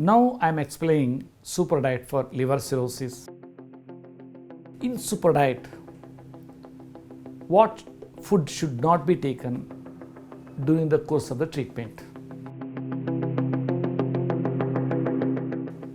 Now I am explaining super diet for liver cirrhosis. In super diet, what food should not be taken during the course of the treatment?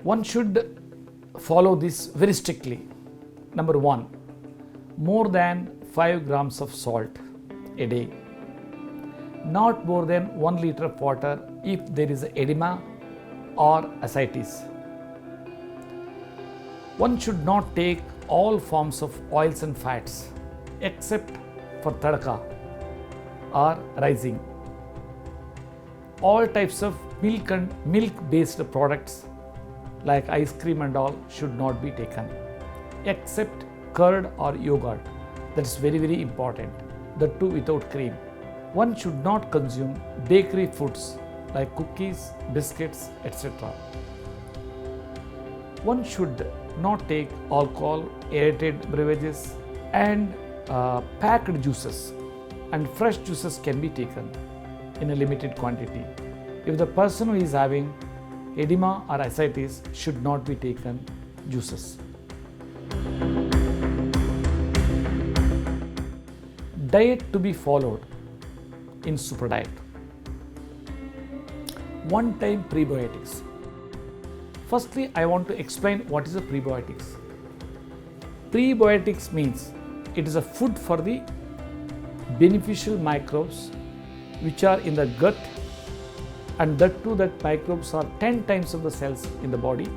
One should follow this very strictly. Number 1, more than 5 grams of salt a day. Not more than 1 liter of water if there is edema or ascites. One should not take all forms of oils and fats except for tadka or rising. All types of milk and milk-based products like ice cream and all should not be taken except curd or yogurt. That's very, very important. The two without cream. One should not consume bakery foods like cookies, biscuits, etc. One should not take alcohol, aerated beverages and packed juices, and fresh juices can be taken in a limited quantity. If the person who is having edema or ascites should not be taken juices. Diet to be followed in super diet. One-time prebiotics. Firstly, I want to explain what is a prebiotics. Prebiotics means it is a food for the beneficial microbes which are in the gut, and that too that microbes are 10 times of the cells in the body,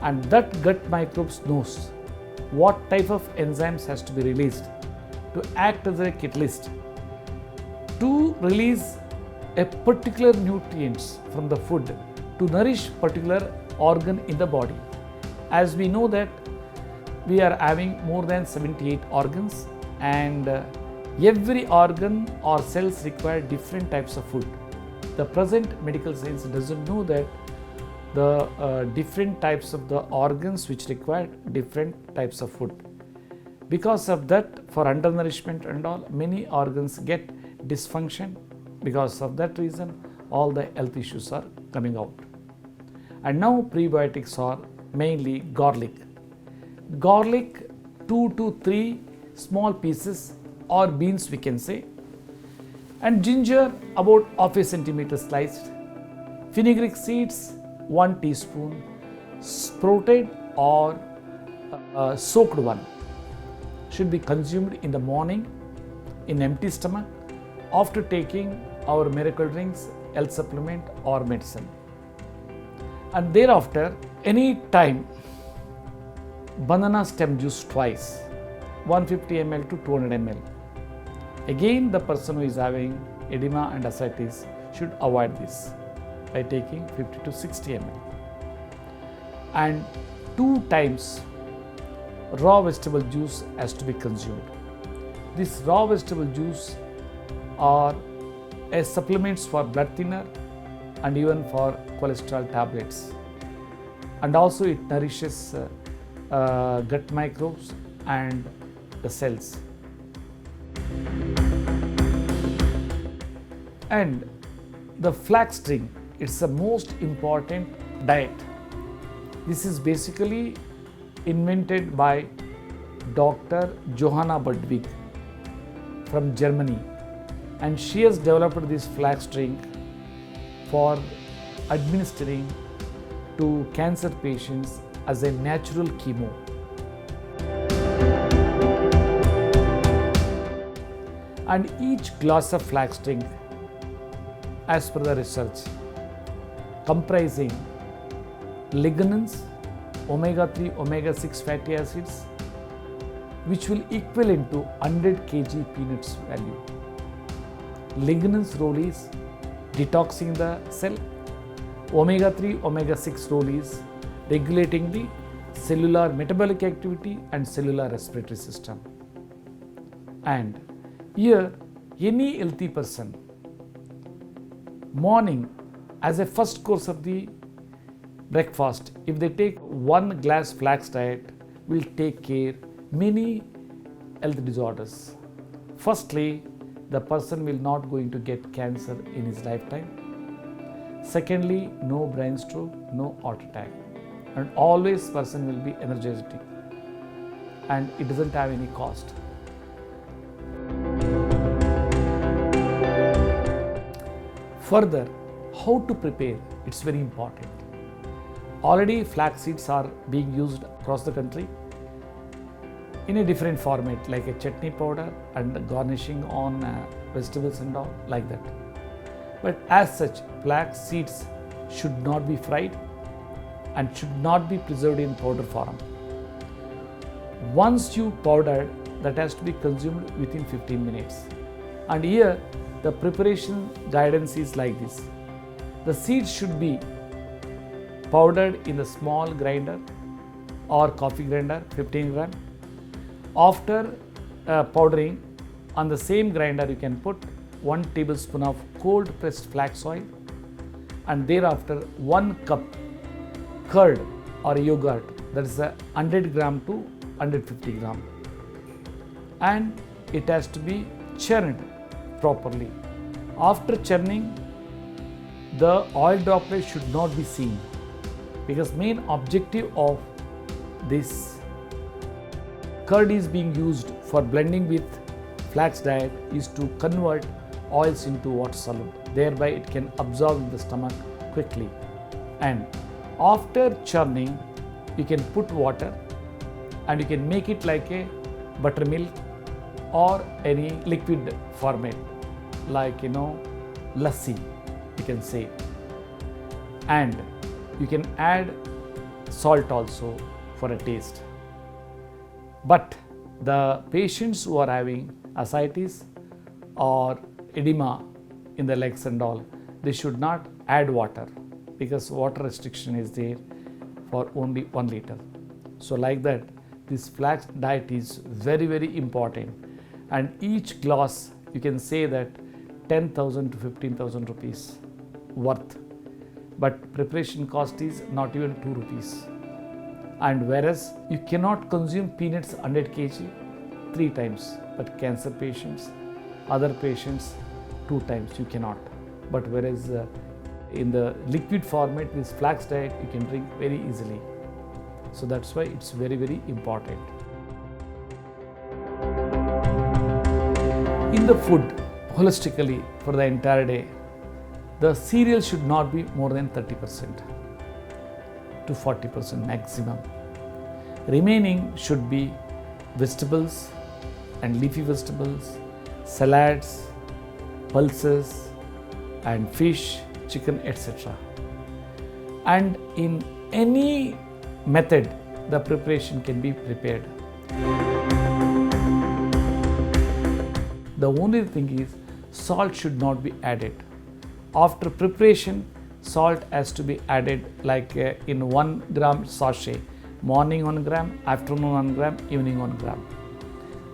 and that gut microbes knows what type of enzymes has to be released to act as a catalyst to release a particular nutrients from the food to nourish particular organ in the body. As we know that we are having more than 78 organs, and every organ or cells require different types of food. The present medical science doesn't know that the different types of the organs which require different types of food. Because of that, for undernourishment and all, many organs get dysfunction. Because of that reason, all the health issues are coming out. And now prebiotics are mainly garlic. Garlic, 2 to 3 small pieces or beans we can say, and ginger about half a centimeter sliced, fenugreek seeds 1 teaspoon, sprouted or soaked one, should be consumed in the morning in empty stomach after taking our miracle drinks, health supplement or medicine. And thereafter, any time, banana stem juice twice, 150 ml to 200 ml. Again, the person who is having edema and ascites should avoid this by taking 50 to 60 ml. And 2 times raw vegetable juice has to be consumed. This raw vegetable juice are as supplements for blood thinner and even for cholesterol tablets. And also it nourishes gut microbes and the cells. And the flax drink, it's the most important diet. This is basically invented by Dr. Johanna Budwig from Germany, and she has developed this flax drink for administering to cancer patients as a natural chemo. And each glass of flax drink, as per the research, comprising lignans, omega-3, omega-6 fatty acids, which will equivalent to 100 kg peanuts value. Lignans role is detoxing the cell. Omega-3, omega-6 role is regulating the cellular metabolic activity and cellular respiratory system. And here, any healthy person, morning as a first course of the breakfast, if they take 1 glass flax diet, will take care many health disorders. Firstly, the person will not going to get cancer in his lifetime. Secondly, no brain stroke, no heart attack. And always person will be energetic and it doesn't have any cost. Further, how to prepare, it's very important. Already flax seeds are being used across the country in a different format, like a chutney powder and garnishing on vegetables and all like that. But as such, flax seeds should not be fried and should not be preserved in powder form. Once you powder, that has to be consumed within 15 minutes. And here the preparation guidance is like this. The seeds should be powdered in the small grinder or coffee grinder, 15 gram. After powdering, on the same grinder you can put 1 tablespoon of cold pressed flax oil and thereafter 1 cup curd or yogurt, that is 100 gram to 150 gram, and it has to be churned properly. After churning, the oil droplets should not be seen, because main objective of this curd is being used for blending with flax diet is to convert oils into water soluble. Thereby it can absorb in the stomach quickly. And after churning, you can put water and you can make it like a buttermilk or any liquid format, like lassi, you can say. And you can add salt also for a taste. But the patients who are having ascites or edema in the legs and all, they should not add water, because water restriction is there for only 1 liter. So like that, this flax diet is very, very important, and each glass you can say that 10,000 to 15,000 rupees worth, but preparation cost is not even 2 rupees. And whereas you cannot consume peanuts 100 kg 3 times, but cancer patients, other patients 2 times you cannot. But whereas in the liquid format, this flax diet you can drink very easily. So that's why it's very, very important. In the food, holistically for the entire day, the cereal should not be more than 30% to 40% maximum. Remaining should be vegetables and leafy vegetables, salads, pulses and fish, chicken, etc. And in any method, the preparation can be prepared. The only thing is, salt should not be added. After preparation, salt has to be added like in 1 gram sachet, morning 1 gram, afternoon 1 gram, evening 1 gram.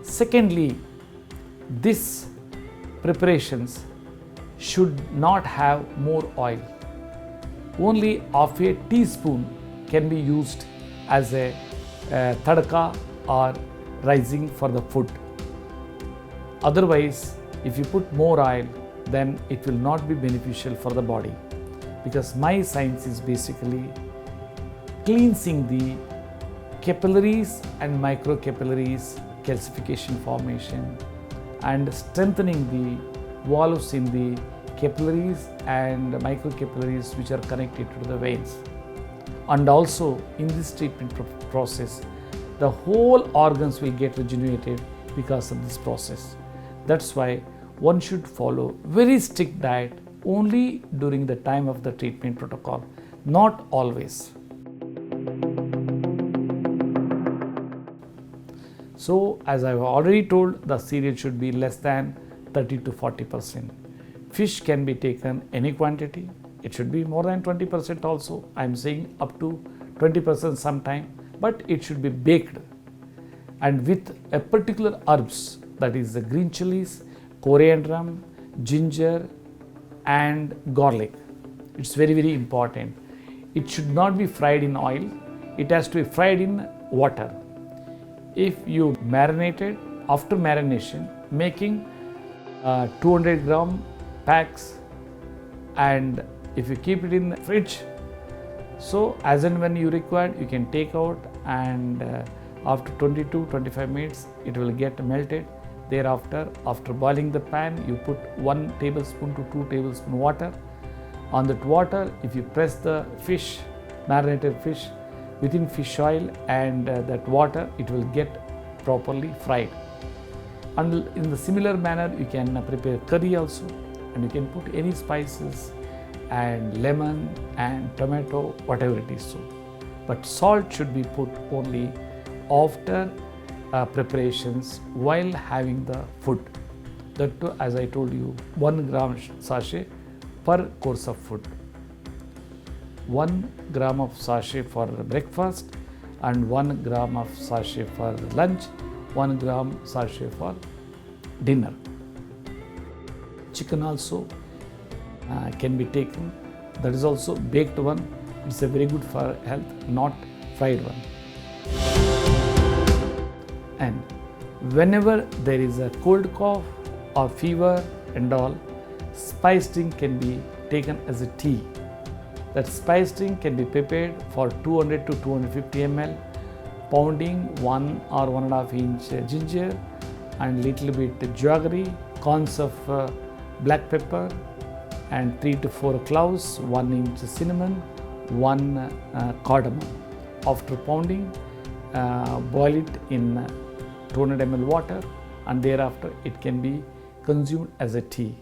Secondly, these preparations should not have more oil. Only half a teaspoon can be used as a tadka or rising for the food. Otherwise, if you put more oil, then it will not be beneficial for the body, because my science is basically cleansing the capillaries and microcapillaries, calcification formation, and strengthening the valves in the capillaries and microcapillaries which are connected to the veins. And also in this treatment process, the whole organs will get regenerated because of this process. That's why one should follow very strict diet only during the time of the treatment protocol, not always. So as I've already told, the cereal should be less than 30 to 40%. Fish can be taken any quantity. It should be more than 20% also. I'm saying up to 20% sometime, but it should be baked and with a particular herbs, that is the green chilies, coriander, ginger and garlic. It's very, very important. It should not be fried in oil. It has to be fried in water. If you marinated, after marination, making 200 gram packs and If you keep it in the fridge, so as and when you require, you can take out, and after 20 to 25 minutes it will get melted. Thereafter, after boiling the pan, you put 1 tablespoon to 2 tablespoon water. On that water, if you press the fish, marinated fish within fish oil and that water, it will get properly fried. And in the similar manner, you can prepare curry also, and you can put any spices and lemon and tomato, whatever it is so. But salt should be put only after preparations while having the food. That too, as I told you, 1 gram sachet per course of food. 1 gram of sachet for breakfast and 1 gram of sachet for lunch, 1 gram sachet for dinner. Chicken also can be taken. That is also baked one. It's a very good for health, not fried one. And whenever there is a cold cough or fever and all, spice drink can be taken as a tea. That spice drink can be prepared for 200 to 250 ml, pounding 1 or 1.5 inch ginger and little bit jaggery, corns of black pepper and 3 to 4 cloves, 1 inch cinnamon, 1 cardamom. After pounding, boil it in 200 ml water, and thereafter it can be consumed as a tea.